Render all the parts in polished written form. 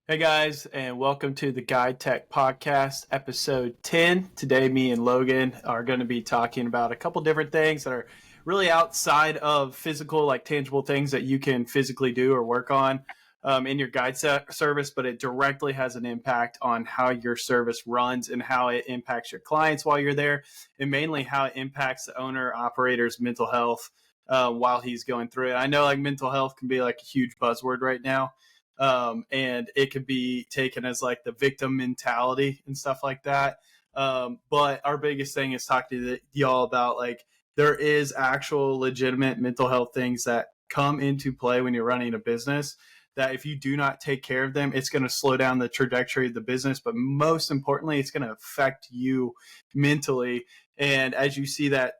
Hey guys, and welcome to the GuideTech podcast, episode 10. Today, me and Logan are going to be talking about a couple different things that are really outside of physical, like tangible things that you can physically do or work on in your service, but it directly has an impact on how your service runs and how it impacts your clients while you're there, and mainly how it impacts the owner operator's mental health while he's going through it. I know like mental health can be like a huge buzzword right now, and it could be taken as like the victim mentality and stuff like that. But our biggest thing is talking to y'all about like there is actual legitimate mental health things that come into play when you're running a business, that if you do not take care of them, it's going to slow down the trajectory of the business. But most importantly, it's going to affect you mentally. And as you see that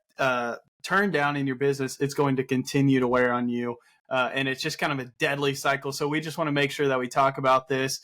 turn down in your business, it's going to continue to wear on you. And it's just kind of a deadly cycle. So we just want to make sure that we talk about this,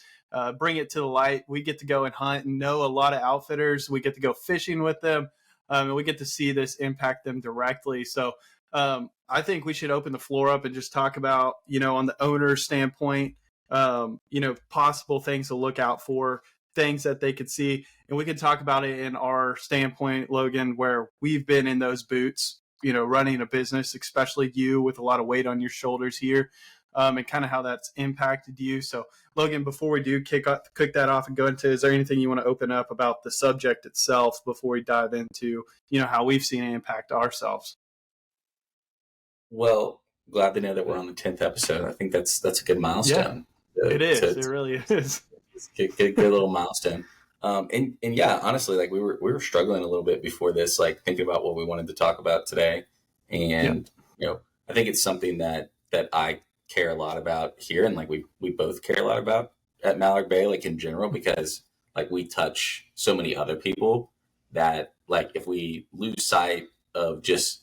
bring it to the light. We get to go and hunt and know a lot of outfitters. We get to go fishing with them, and we get to see this impact them directly. So I think we should open the floor up and just talk about, on the owner's standpoint, possible things to look out for, things that they could see. And we can talk about it in our standpoint, Logan, where we've been in those boots, running a business, especially you with a lot of weight on your shoulders here, and kind of how that's impacted you. So, Logan, before we do kick that off and go into, is there anything you want to open up about the subject itself before we dive into, how we've seen it impact ourselves? Well, glad to know that we're on the 10th episode. I think that's a good milestone. Yeah, it is. It really is. Good little milestone. And yeah, honestly, like we were struggling a little bit before this, like thinking about what we wanted to talk about today. And, I think it's something that I care a lot about here. And like we both care a lot about at Mallard Bay, like in general, because like we touch so many other people that like, if we lose sight of just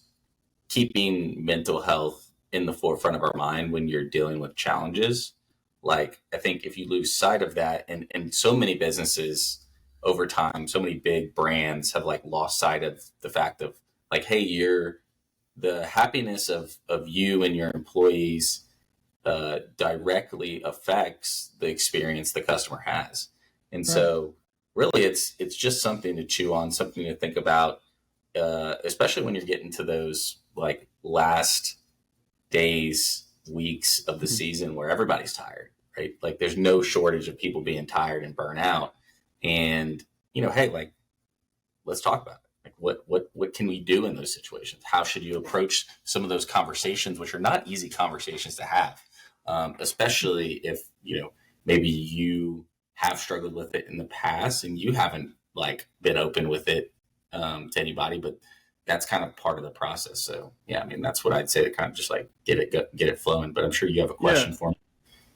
keeping mental health in the forefront of our mind when you're dealing with challenges, like I think if you lose sight of that, and so many businesses over time, so many big brands have like lost sight of the fact of like, hey, the happiness of you and your employees directly affects the experience the customer has. And right. So really it's just something to chew on, something to think about, especially when you're getting to those like last days, weeks of the season where everybody's tired, right? Like there's no shortage of people being tired and burnt out. And, hey, like, let's talk about it. Like what can we do in those situations? How should you approach some of those conversations, which are not easy conversations to have, especially if, maybe you have struggled with it in the past and you haven't like been open with it to anybody, but that's kind of part of the process. So yeah, I mean, that's what I'd say to kind of just like get it flowing, but I'm sure you have a question for me.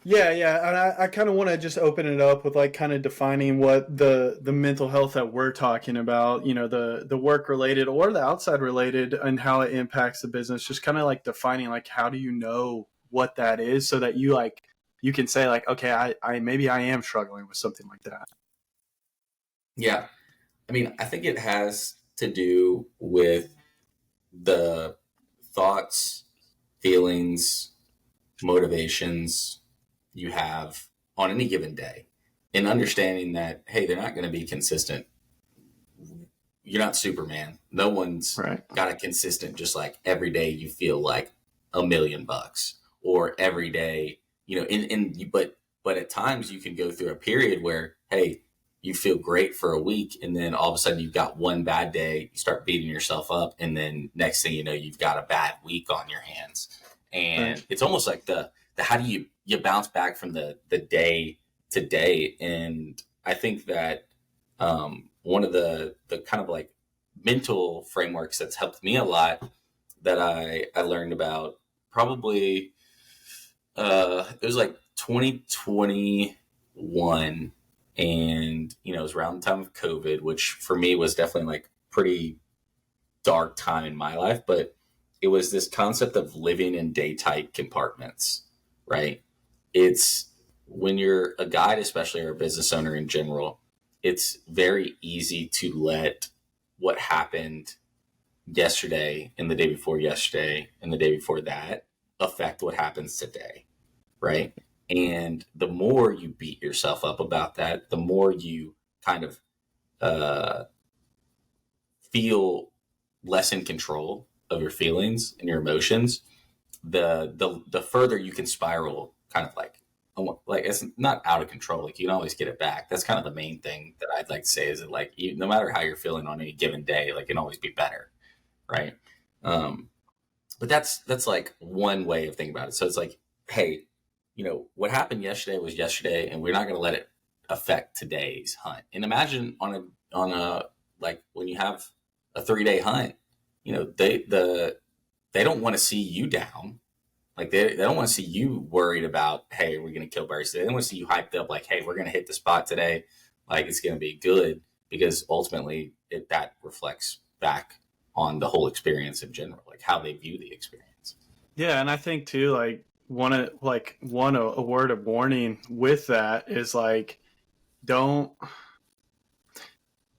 Yeah. And I kind of want to just open it up with like kind of defining what the mental health that we're talking about, the work related or the outside related, and how it impacts the business. Just kind of like defining like, how do you know what that is so that you can say like, okay, I maybe I am struggling with something like that. Yeah. I mean, I think it has to do with the thoughts, feelings, motivations you have on any given day, and understanding that, hey, they're not going to be consistent. You're not Superman. No one's got a consistent, just like every day you feel like $1 million, or every day, but at times you can go through a period where, hey, you feel great for a week, and then all of a sudden you've got one bad day, you start beating yourself up, and then next thing you know, you've got a bad week on your hands. And it's almost like the how do you bounce back from the day to day. And I think that one of the kind of like mental frameworks that's helped me a lot that I learned about probably it was like 2021, and it was around the time of COVID, which for me was definitely like pretty dark time in my life. But it was this concept of living in day tight compartments, right? It's when you're a guide, especially, or a business owner in general, it's very easy to let what happened yesterday and the day before yesterday and the day before that affect what happens today, right? And the more you beat yourself up about that, the more you kind of uh, feel less in control of your feelings and your emotions, the further you can spiral, kind of like it's not out of control. Like you can always get it back. That's kind of the main thing that I'd like to say is that like no matter how you're feeling on any given day, like it can always be better, right? Um, but that's like one way of thinking about it. So it's like, hey, what happened yesterday was yesterday, and we're not going to let it affect today's hunt. And imagine on a like when you have a 3-day hunt, they don't want to see you down. Like they don't want to see you worried about, hey, we're going to kill bears today. They want to see you hyped up, like, hey, we're going to hit the spot today. Like it's going to be good, because ultimately that reflects back on the whole experience in general, like how they view the experience. Yeah, and I think too, like a word of warning with that is like, don't.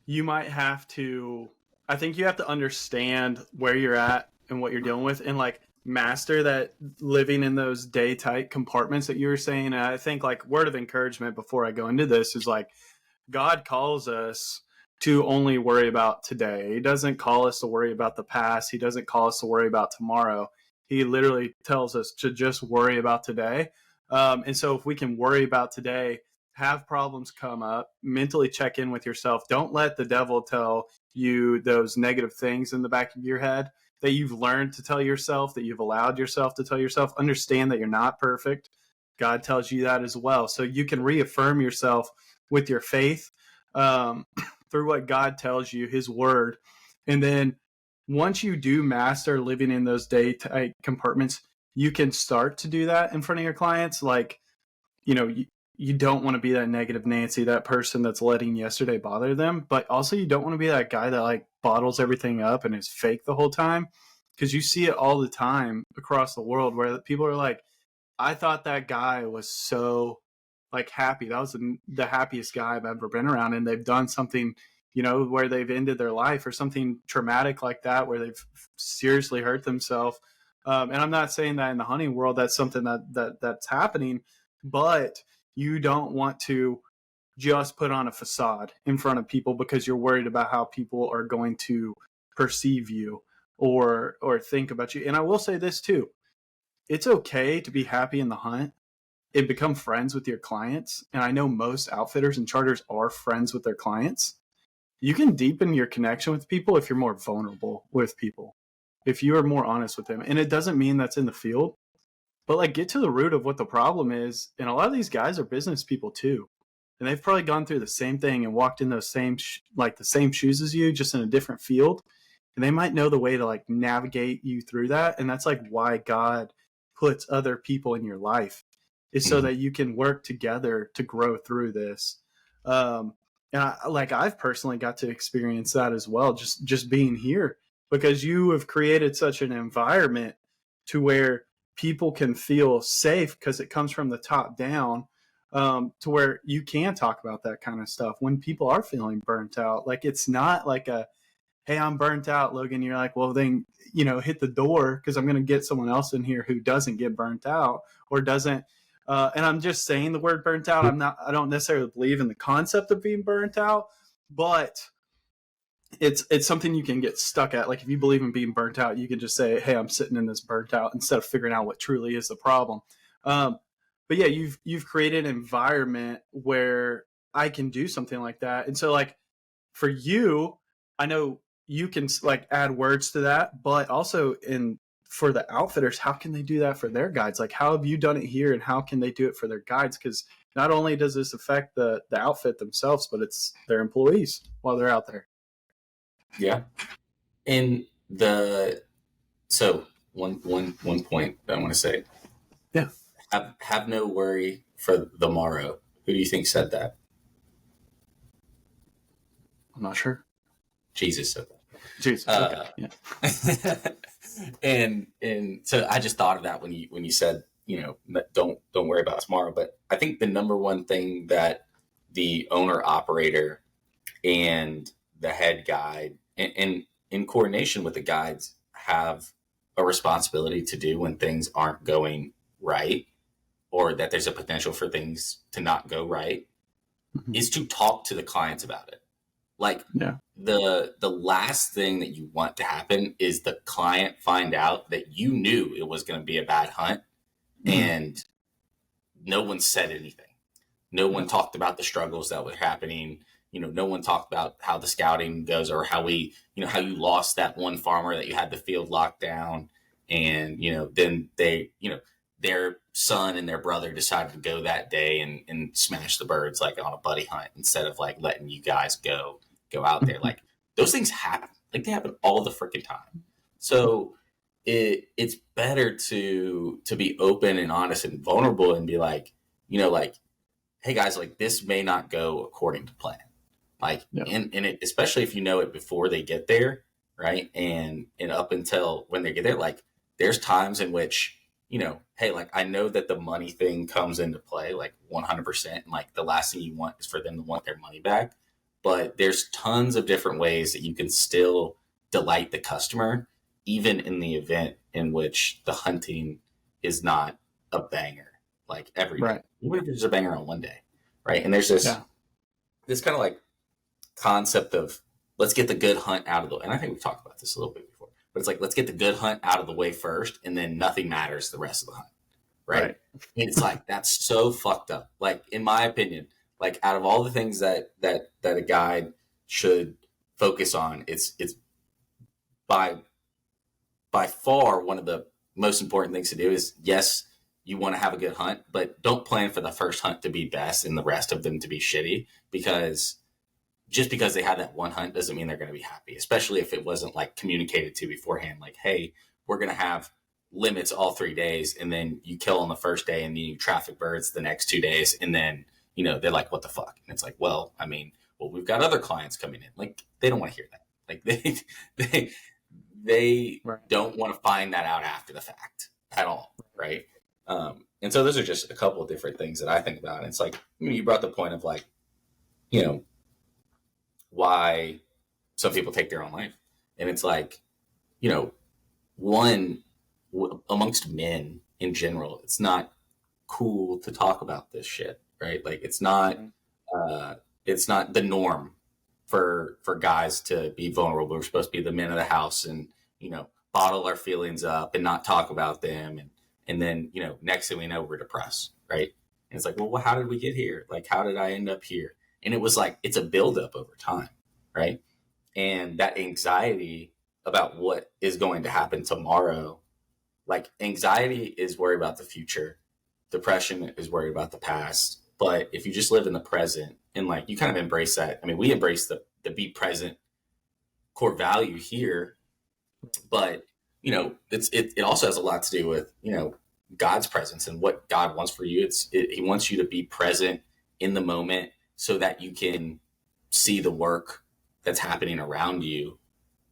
You might have to. I think you have to understand where you're at and what you're dealing with, and like master that living in those day tight compartments that you were saying. And I think like word of encouragement before I go into this is like, God calls us to only worry about today. He doesn't call us to worry about the past. He doesn't call us to worry about tomorrow. He literally tells us to just worry about today. And so if we can worry about today, have problems come up, mentally check in with yourself. Don't let the devil tell you those negative things in the back of your head that you've learned to tell yourself, that you've allowed yourself to tell yourself. Understand that you're not perfect. God tells you that as well. So you can reaffirm yourself with your faith through what God tells you, his word. And then once you do master living in those day tight compartments, you can start to do that in front of your clients. Like, you don't want to be that negative Nancy, that person that's letting yesterday bother them. But also you don't want to be that guy that like bottles everything up and is fake the whole time. Because you see it all the time across the world where people are like, I thought that guy was so like happy. That was the happiest guy I've ever been around. And they've done something, where they've ended their life or something traumatic like that, where they've seriously hurt themselves. And I'm not saying that in the hunting world, that's something that's happening, but you don't want to just put on a facade in front of people because you're worried about how people are going to perceive you or think about you. And I will say this too. It's okay to be happy in the hunt and become friends with your clients. And I know most outfitters and charters are friends with their clients. You can deepen your connection with people if you're more vulnerable with people, if you are more honest with them. And it doesn't mean that's in the field, but like get to the root of what the problem is. And a lot of these guys are business people too. And they've probably gone through the same thing and walked in those same shoes as you, just in a different field. And they might know the way to like navigate you through that. And that's like why God puts other people in your life, is so that you can work together to grow through this. And I've personally got to experience that as well, just being here, because you have created such an environment to where people can feel safe because it comes from the top down, to where you can talk about that kind of stuff when people are feeling burnt out. Like it's not like a, hey, I'm burnt out, Logan. You're like, well, then, hit the door because I'm going to get someone else in here who doesn't get burnt out or doesn't. And I'm just saying the word burnt out. I don't necessarily believe in the concept of being burnt out, but it's something you can get stuck at. Like if you believe in being burnt out, you can just say, hey, I'm sitting in this burnt out, instead of figuring out what truly is the problem. But yeah, you've created an environment where I can do something like that. And so like for you, I know you can like add words to that, but also for the outfitters, how can they do that for their guides? Like how have you done it here and how can they do it for their guides? Because not only does this affect the outfit themselves, but it's their employees while they're out there. Yeah. And so one point that I want to say. Yeah. Have no worry for the morrow. Who do you think said that? I'm not sure. Jesus said that. Jesus. Okay. Yeah. and so I just thought of that when you said, don't worry about tomorrow. But I think the number one thing that the owner operator and the head guide and in coordination with the guides have a responsibility to do when things aren't going right or that there's a potential for things to not go right, is to talk to the clients about it. Like the last thing that you want to happen is the client find out that you knew it was going to be a bad hunt and no one said anything. No one talked about the struggles that were happening. No one talked about how the scouting goes, or how how you lost that one farmer that you had the field locked down. And, then their son and their brother decided to go that day and smash the birds like on a buddy hunt instead of like letting you guys go out there. Like those things happen. Like they happen all the freaking time. So it's better to be open and honest and vulnerable and be like, hey guys, like this may not go according to plan. Like, and it, especially if you know it before they get there, right? And up until when they get there, like there's times in which, hey, like I know that the money thing comes into play like 100%. And like the last thing you want is for them to want their money back. But there's tons of different ways that you can still delight the customer, even in the event in which the hunting is not a banger, like every day. Even if it's a banger on one day, right? And there's this kind of like concept of let's get the good hunt out of the way. And I think we've talked about this a little bit before, but it's like, let's get the good hunt out of the way first, and then nothing matters the rest of the hunt, right? And it's like, that's so fucked up. Like, in my opinion, like out of all the things that a guide should focus on, it's by far one of the most important things to do is, yes, you want to have a good hunt, but don't plan for the first hunt to be best and the rest of them to be shitty, because just because they had that one hunt doesn't mean they're going to be happy, especially if it wasn't like communicated to beforehand. Like, hey, we're going to have limits all 3 days, and then you kill on the first day and then you traffic birds the next 2 days. And then, they're like, what the fuck? And it's like, well, we've got other clients coming in. Like, they don't want to hear that. Like they don't want to find that out after the fact at all. Right. And so those are just a couple of different things that I think about. And it's like, you brought the point of like, why some people take their own life. And it's like, amongst men in general, it's not cool to talk about this shit, right? Like it's not the norm for guys to be vulnerable. We're supposed to be the men of the house and, bottle our feelings up and not talk about them. And then, next thing we know, we're depressed, right? And it's like, well, how did we get here? Like, how did I end up here? And it was like, it's a buildup over time, right? And that anxiety about what is going to happen tomorrow, like anxiety is worried about the future. Depression is worried about the past. But if you just live in the present and like, you kind of embrace that. We embrace the be present core value here, but it also has a lot to do with, God's presence and what God wants for you. He wants you to be present in the moment so that you can see the work that's happening around you,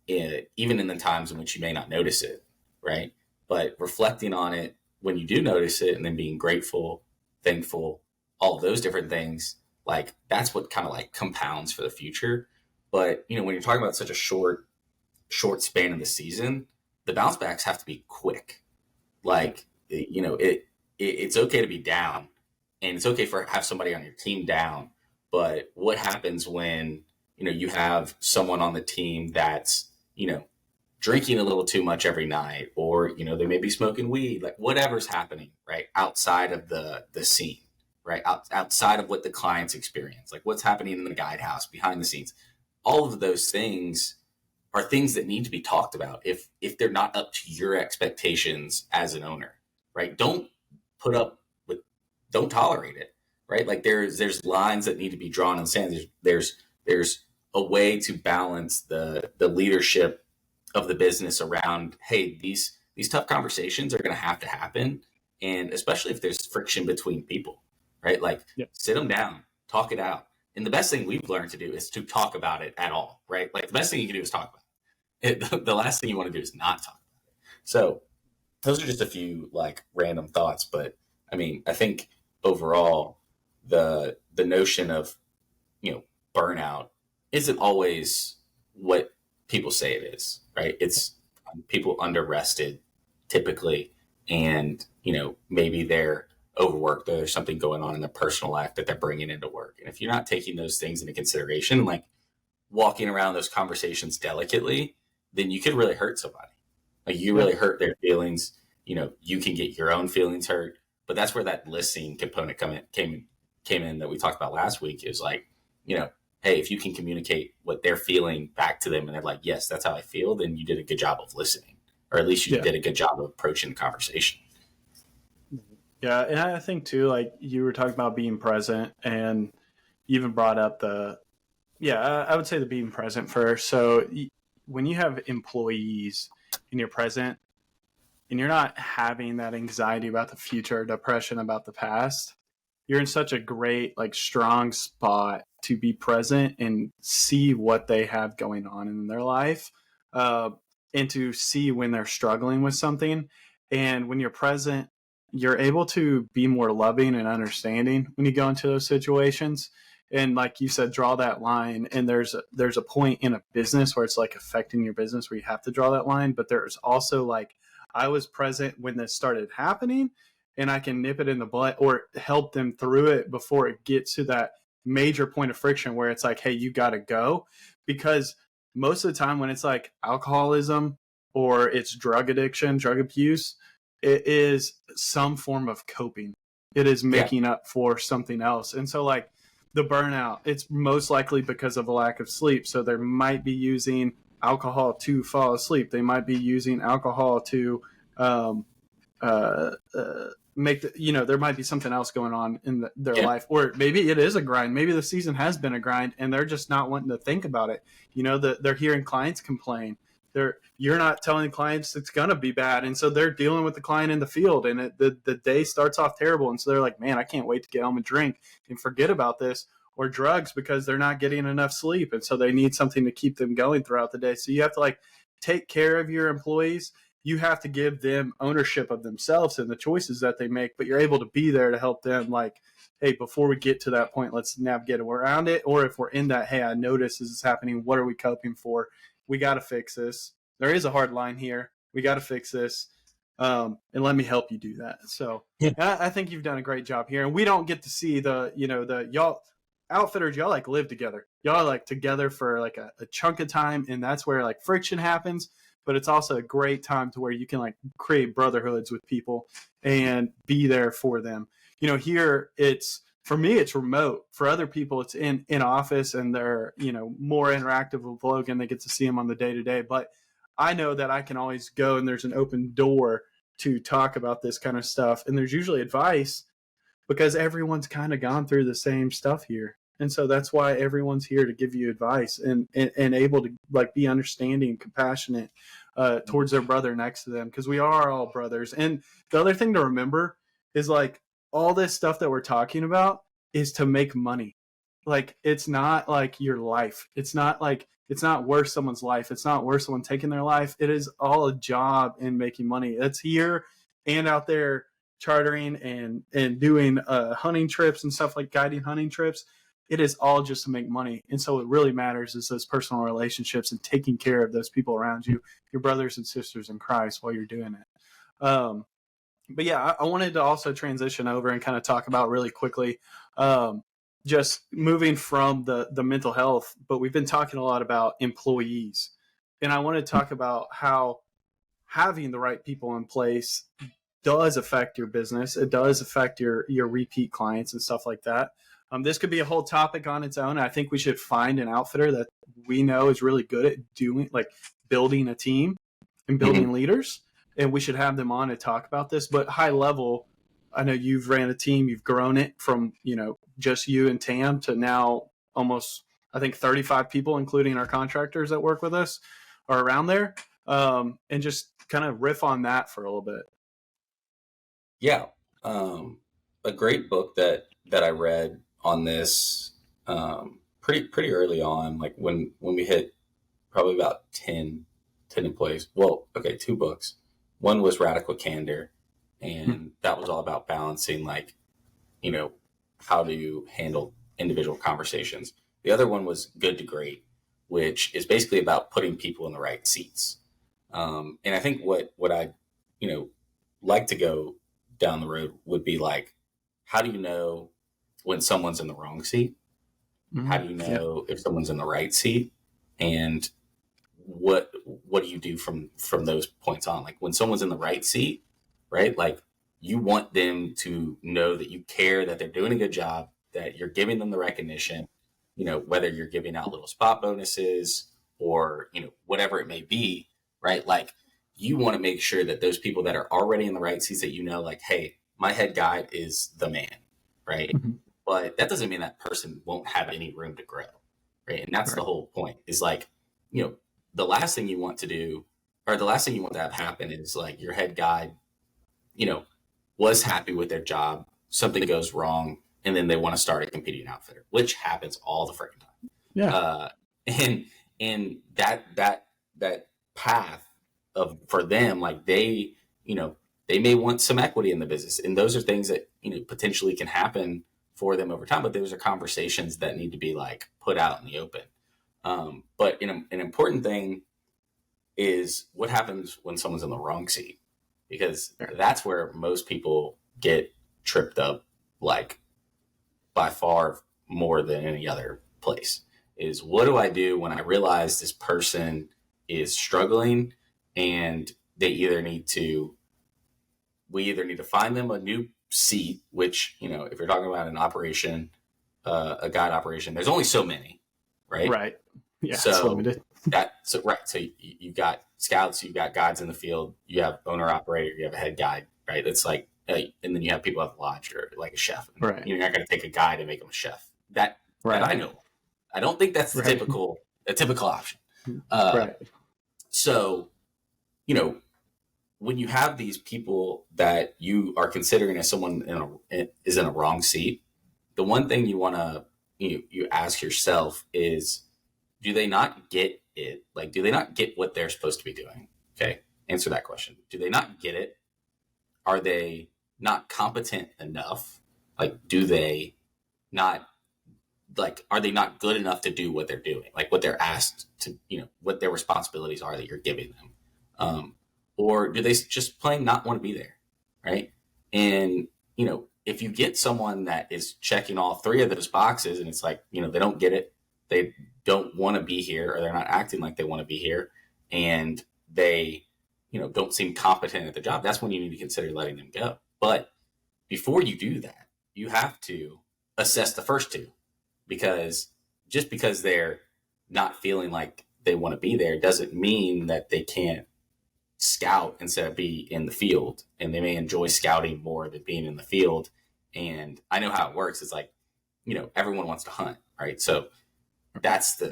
even in the times in which you may not notice it, right? But reflecting on it when you do notice it, and then being grateful, thankful, all of those different things, like that's what kind of like compounds for the future. But, when you're talking about such a short span of the season, the bounce backs have to be quick. Like, it's okay to be down, and it's okay for have somebody on your team down. But what happens when, you have someone on the team that's, drinking a little too much every night, or, they may be smoking weed, like whatever's happening, right? Outside of the scene, right? Outside of what the clients experience, like what's happening in the guide house behind the scenes, all of those things are things that need to be talked about if they're not up to your expectations as an owner, right? Don't tolerate it, right? Like there's lines that need to be drawn in the sand. There's a way to balance the leadership of the business around, hey, these tough conversations are going to have to happen. And especially if there's friction between people, right? Like sit them down, talk it out. And the best thing we've learned to do is to talk about it at all, right? Like the best thing you can do is talk about it. The last thing you want to do is not talk about it. So those are just a few like random thoughts. But I think overall the notion of, burnout isn't always what people say it is, right? It's people under rested typically. And, maybe they're overworked or there's something going on in their personal life that they're bringing into work. And if you're not taking those things into consideration, like walking around those conversations delicately, then you could really hurt somebody. Like you really hurt their feelings. You can get your own feelings hurt, but that's where that listening component came in that we talked about last week is like, hey, if you can communicate what they're feeling back to them and they're like, yes, that's how I feel, then you did a good job of listening, or at least you did a good job of approaching the conversation. Yeah. And I think too, like you were talking about being present, and you even brought up I would say the being present first. So when you have employees and you're present and you're not having that anxiety about the future, depression about the past, you're in such a great, like, strong spot to be present and see what they have going on in their life, and to see when they're struggling with something. And when you're present, you're able to be more loving and understanding when you go into those situations. And like you said, draw that line. And there's a point in a business where it's like affecting your business where you have to draw that line. But there's also like, I was present when this started happening, and I can nip it in the butt or help them through it before it gets to that major point of friction where it's like, hey, you got to go. Because most of the time when it's like alcoholism or it's drug addiction, drug abuse, it is some form of coping. It is making up for something else. And so like the burnout, it's most likely because of a lack of sleep. So they might be using alcohol to fall asleep. They might be using alcohol to make there might be something else going on in their life, or maybe it is a grind. Maybe the season has been a grind and they're just not wanting to think about it. They're hearing clients complain. You're not telling clients it's going to be bad. And so they're dealing with the client in the field, and the day starts off terrible. And so they're like, man, I can't wait to get home and drink and forget about this, or drugs, because they're not getting enough sleep. And so they need something to keep them going throughout the day. So you have to like take care of your employees. You have to give them ownership of themselves and the choices that they make, but you're able to be there to help them. Like, hey, before we get to that point, let's navigate around it. Or if we're in that, hey, I notice this is happening. What are we coping for? We got to fix this. There is a hard line here. We got to fix this. And let me help you do that. So I think you've done a great job here. And we don't get to see the y'all outfitters, y'all like live together. Y'all are like together for like a chunk of time. And that's where like friction happens. But it's also a great time to where you can like create brotherhoods with people and be there for them. Here for me, it's remote. For other people, it's in office, and they're, more interactive with Logan. They get to see him on the day to day. But I know that I can always go, and there's an open door to talk about this kind of stuff. And there's usually advice because everyone's kind of gone through the same stuff here. And so that's why everyone's here to give you advice and able to like be understanding, compassionate towards their brother next to them, because we are all brothers. And the other thing to remember is like all this stuff that we're talking about is to make money. Like it's not like your life. It's not worth someone's life. It's not worth someone taking their life. It is all a job in making money. It's here and out there chartering and doing hunting trips and stuff, like guiding hunting trips. It is all just to make money. And so what really matters is those personal relationships and taking care of those people around you, your brothers and sisters in Christ, while you're doing it. But yeah, I wanted to also transition over and kind of talk about really quickly, just moving from the mental health, but we've been talking a lot about employees. And I want to talk about how having the right people in place does affect your business. It does affect your repeat clients and stuff like that. This could be a whole topic on its own. I think we should find an outfitter that we know is really good at building a team and building leaders. And we should have them on to talk about this. But high level, I know you've ran a team, you've grown it from, just you and Tam to now almost, I think 35 people, including our contractors that work with us, are around there. And just kind of riff on that for a little bit. Yeah. A great book that I read on this pretty early on, like when we hit probably about 10 employees. Well, okay, 2 books. One was Radical Candor, and that was all about balancing, like, how do you handle individual conversations. The other one was Good to Great, which is basically about putting people in the right seats. And I think what I, like to go down the road would be like how do you know when someone's in the wrong seat? How do you Yeah. know if someone's in the right seat? And what do you do from those points on? Like when someone's in the right seat, right? Like you want them to know that you care, that they're doing a good job, that you're giving them the recognition, whether you're giving out little spot bonuses or, whatever it may be, right? Like you want to make sure that those people that are already in the right seats that like, hey, my head guide is the man, right? Mm-hmm. But that doesn't mean that person won't have any room to grow, right? And that's the whole point is like, the last thing you want to do, or the last thing you want to have happen is like your head guide, was happy with their job, something goes wrong, and then they want to start a competing outfitter, which happens all the freaking time. Yeah. And that path for them, like they may want some equity in the business, and those are things that potentially can happen for them over time, but those are conversations that need to be like put out in the open. But an important thing is what happens when someone's in the wrong seat, because that's where most people get tripped up, like by far more than any other place. Is what do I do when I realize this person is struggling and we either need to find them a new seat, which, if you're talking about an operation, a guide operation, there's only so many, right? Right. Yeah. So it's limited. So you've got scouts, you've got guides in the field, you have owner operator, you have a head guide, right? It's like, and then you have people at the lodge or like a chef. Right. You're not going to take a guide and make them a chef. That I know. I don't think that's the typical option. Right. So, when you have these people that you are considering as someone is in a wrong seat, the one thing you want to you ask yourself is, do they not get it? Like, do they not get what they're supposed to be doing? Okay, answer that question. Do they not get it? Are they not competent enough? Like, do they not, like, are they not good enough to do what they're doing? Like what they're asked to, what their responsibilities are that you're giving them. Or do they just plain not want to be there? Right. And, if you get someone that is checking all three of those boxes and it's like, they don't get it, they don't want to be here, or they're not acting like they want to be here, and they, don't seem competent at the job, that's when you need to consider letting them go. But before you do that, you have to assess the first two, because just because they're not feeling like they want to be there doesn't mean that they can't scout instead of be in the field, and they may enjoy scouting more than being in the field. And I know how it works. It's like, everyone wants to hunt, right? So that's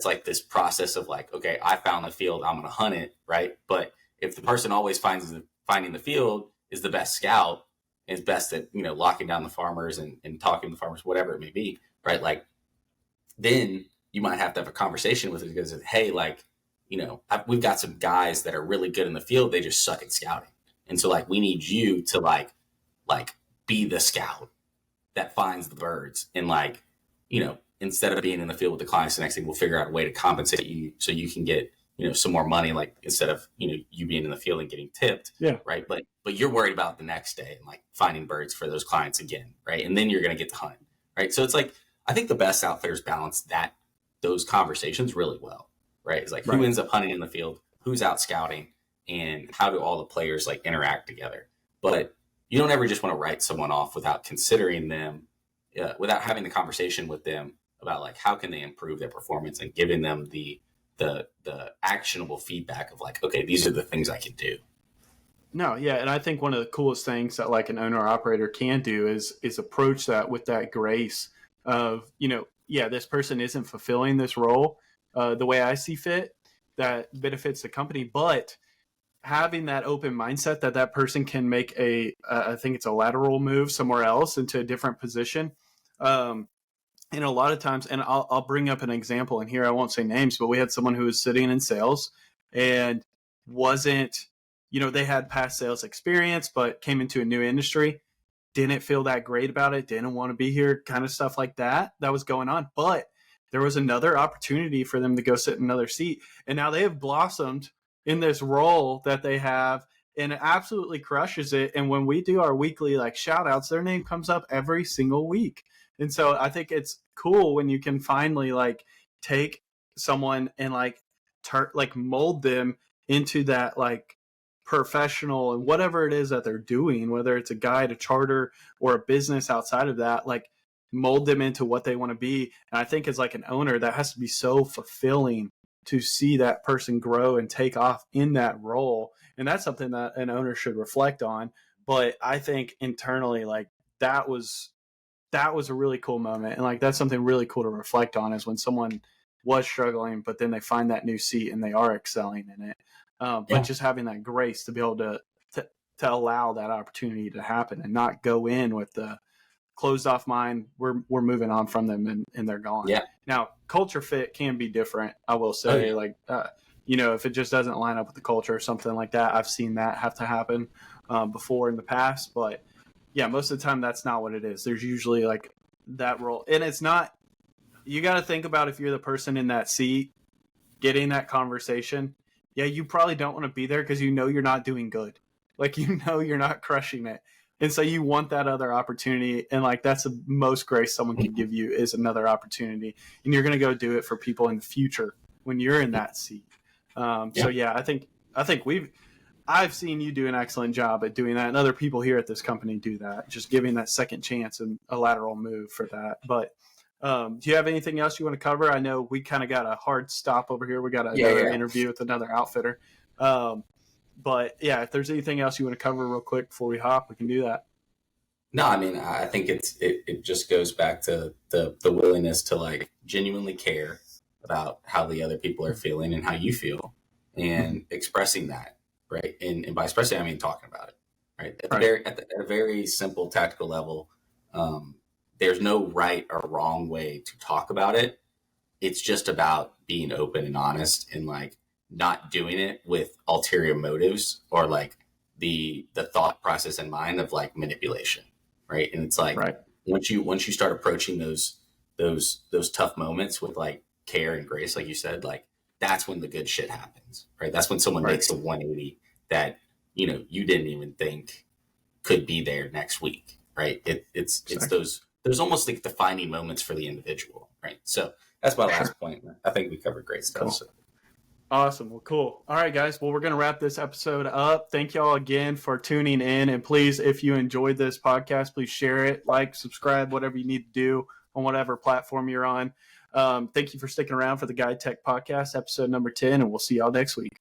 like this process of like, okay, I found the field, I'm going to hunt it, right? But if the person always finding the field is the best scout, is best at, locking down the farmers and talking to the farmers, whatever it may be, right? Like, then you might have to have a conversation with it, because, hey, like, we've got some guys that are really good in the field, they just suck at scouting. And so like, we need you to like be the scout that finds the birds, and like, instead of being in the field with the clients, the next thing we'll figure out a way to compensate you so you can get, some more money, like instead of, you being in the field and getting tipped. Yeah. Right. But you're worried about the next day and like finding birds for those clients again. Right. And then you're going to get to hunt. Right. So it's like, I think the best outfitters balance those conversations really well. Right. It's like, who ends up hunting in the field, who's out scouting, and how do all the players like interact together. But you don't ever just want to write someone off without considering them, without having the conversation with them about like, how can they improve their performance, and giving them the actionable feedback of like, okay, these are the things I can do. No, yeah. And I think one of the coolest things that like an owner operator can do is approach that with that grace of, this person isn't fulfilling this role the way I see fit that benefits the company, but having that open mindset that person can make I think it's a lateral move somewhere else into a different position. And a lot of times, and I'll bring up an example in here, I won't say names, but we had someone who was sitting in sales and wasn't, they had past sales experience, but came into a new industry, didn't feel that great about it, didn't want to be here, kind of stuff like that was going on. But there was another opportunity for them to go sit in another seat. And now they have blossomed in this role that they have. and it absolutely crushes it. And when we do our weekly like shout outs, their name comes up every single week. And so I think it's cool when you can finally like take someone and like mold them into that like professional and whatever it is that they're doing, whether it's a guide, a charter, or a business outside of that, like mold them into what they want to be. And I think as like an owner, that has to be so fulfilling to see that person grow and take off in that role. And that's something that an owner should reflect on. But I think internally, like that was a really cool moment. And like that's something really cool to reflect on, is when someone was struggling, but then they find that new seat and they are excelling in it. But just having that grace to be able to allow that opportunity to happen and not go in with the closed off mind. We're moving on from them and they're gone. Yeah. Now, culture fit can be different, I will say. If it just doesn't line up with the culture or something like that, I've seen that have to happen before in the past. But yeah, most of the time that's not what it is. There's usually like that role. And it's not, you got to think about if you're the person in that seat getting that conversation. Yeah, you probably don't want to be there because you know you're not doing good. Like, you know you're not crushing it. And so you want that other opportunity. And like, that's the most grace someone can give you, is another opportunity. And you're going to go do it for people in the future when you're in that seat. So yeah, I think I've seen you do an excellent job at doing that. And other people here at this company do that, just giving that second chance and a lateral move for that. But do you have anything else you want to cover? I know we kind of got a hard stop over here. We got another interview with another outfitter. But yeah, if there's anything else you want to cover real quick before we hop, we can do that. No, I mean, I think it just goes back to the willingness to like genuinely care about how the other people are feeling and how you feel, and expressing that, right? And by expressing, I mean talking about it, right? At a very simple tactical level, there's no right or wrong way to talk about it. It's just about being open and honest, and like not doing it with ulterior motives or like the thought process in mind of like manipulation, right? And it's like once you start approaching those tough moments with like care and grace, like you said, like that's when the good shit happens, right? That's when someone makes a 180 that you didn't even think could be there next week, right? It's those almost like defining moments for the individual, right? So that's my last point. I think we covered great stuff. Cool. So. Awesome. Well, cool. All right, guys. Well, we're going to wrap this episode up. Thank y'all again for tuning in. And please, if you enjoyed this podcast, please share it, like, subscribe, whatever you need to do on whatever platform you're on. Thank you for sticking around for the GuideTech podcast, episode number 10, and we'll see y'all next week.